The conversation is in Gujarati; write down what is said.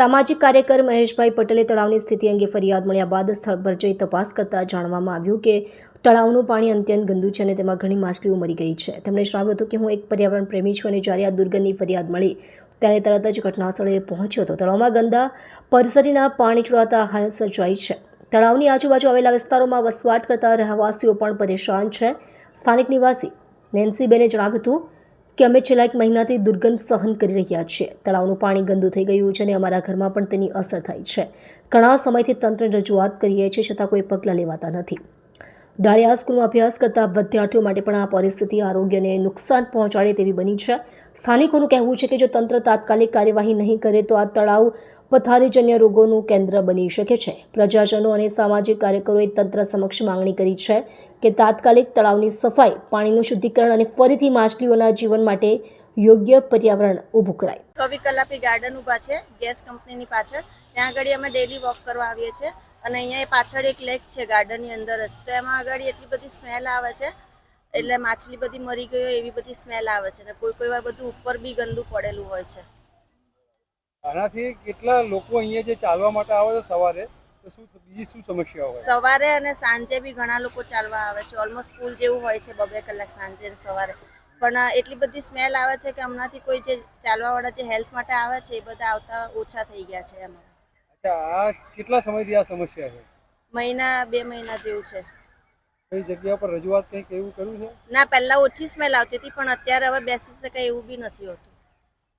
સામાજિક કાર્યકર મહેશભાઈ પટેલે તળાવની સ્થિતિ અંગે ફરિયાદ મળ્યા બાદ સ્થળ પર જઈ તપાસ કરતા જાણવામાં આવ્યું કે તળાવનું પાણી અત્યંત ગંદુ છે અને તેમાં ઘણી માછલીઓ મરી ગઈ છે। તેમણે જણાવ્યું હતું કે હું એક પર્યાવરણ પ્રેમી છું અને જ્યારે આ દુર્ગંધની ફરિયાદ મળી ત્યારે તરત જ ઘટનાસ્થળે પહોંચ્યો હતો। તળાવમાં ગંદા પરસરીના પાણી છોડાતા હાલ સર્જાઈ છે। તળાવની આજુબાજુ આવેલા વિસ્તારોમાં વસવાટ કરતા રહેવાસીઓ પણ પરેશાન છે। સ્થાનિક નિવાસી નેન્સીબેને જણાવ્યું હતું કે અમે છેલ્લા એક મહિનાથી દુર્ગંધ સહન કરી રહ્યા છીએ। તળાવનું પાણી ગંદુ થઈ ગયું છે અને અમારા ઘરમાં પણ તેની અસર થાય છે। ઘણા સમયથી તંત્રને રજૂઆત કરીએ છીએ છતાં કોઈ પગલાં લેવાતા નથી। દાળિયા સ્કૂલમાં અભ્યાસ કરતા વિદ્યાર્થીઓ માટે પણ આ પરિસ્થિતિ આરોગ્યને નુકસાન પહોંચાડે તેવી બની છે। સ્થાનિકોનું કહેવું છે કે જો તંત્ર તાત્કાલિક કાર્યવાહી નહીં કરે તો આ તળાવ પથારીજન્ય રોગોનું કેન્દ્ર બની શકે છે। પ્રજાજનો અને સામાજિક કાર્યકરોએ તંત્ર સમક્ષ માંગણી કરી છે કે તાત્કાલિક તળાવની સફાઈ, પાણીનું શુદ્ધિકરણ અને ફરીથી માછલીઓના જીવન માટે યોગ્ય પર્યાવરણ ઊભું કરાય। કવિ કલાપી ગાર્ડન ઊભા છે ગેસ કંપનીની પાછળ। ત્યાં આગળ અમે ડેલી વોક કરવા આવીએ છીએ અને અહીંયા પાછળ એક લેક છે ગાર્ડનની અંદર જ, તો એમાં આગળ એટલી બધી સ્મેલ આવે છે, એટલે માછલી બધી મરી ગઈ હોય એવી બધી સ્મેલ આવે છે ને કોઈ વાર બધું ઉપર બી ગંદુ પડેલું હોય છે। આનાથી કેટલા લોકો અહીંયા જે ચાલવા માટે આવે છે સવારે, તો બીજી શું સમસ્યા હોય? સવારે અને સાંજે બી ઘણા લોકો ચાલવા આવે છે। ઓલમોસ્ટ ફૂલ જેવું હોય છે 2-2 કલાક સાંજે અને સવારે, પણ એટલી બધી સ્મેલ આવે છે કે હમણાંથી કોઈ જે ચાલવાવાળા જે હેલ્થ માટે આવે છે એ બધા આવતા ઓછા થઈ ગયા છે એમાં। અચ્છા, આ કેટલા સમયથી આ સમસ્યા છે? 2 મહિના જેવું છે। કઈ જગ્યા પર રજૂઆત કંઈક એવું કર્યું છે? ના, પહેલા ઓછી સ્મેલ આવતી હતી પણ અત્યારે હવે બેસી શકાય એવું બી નથી હોતું।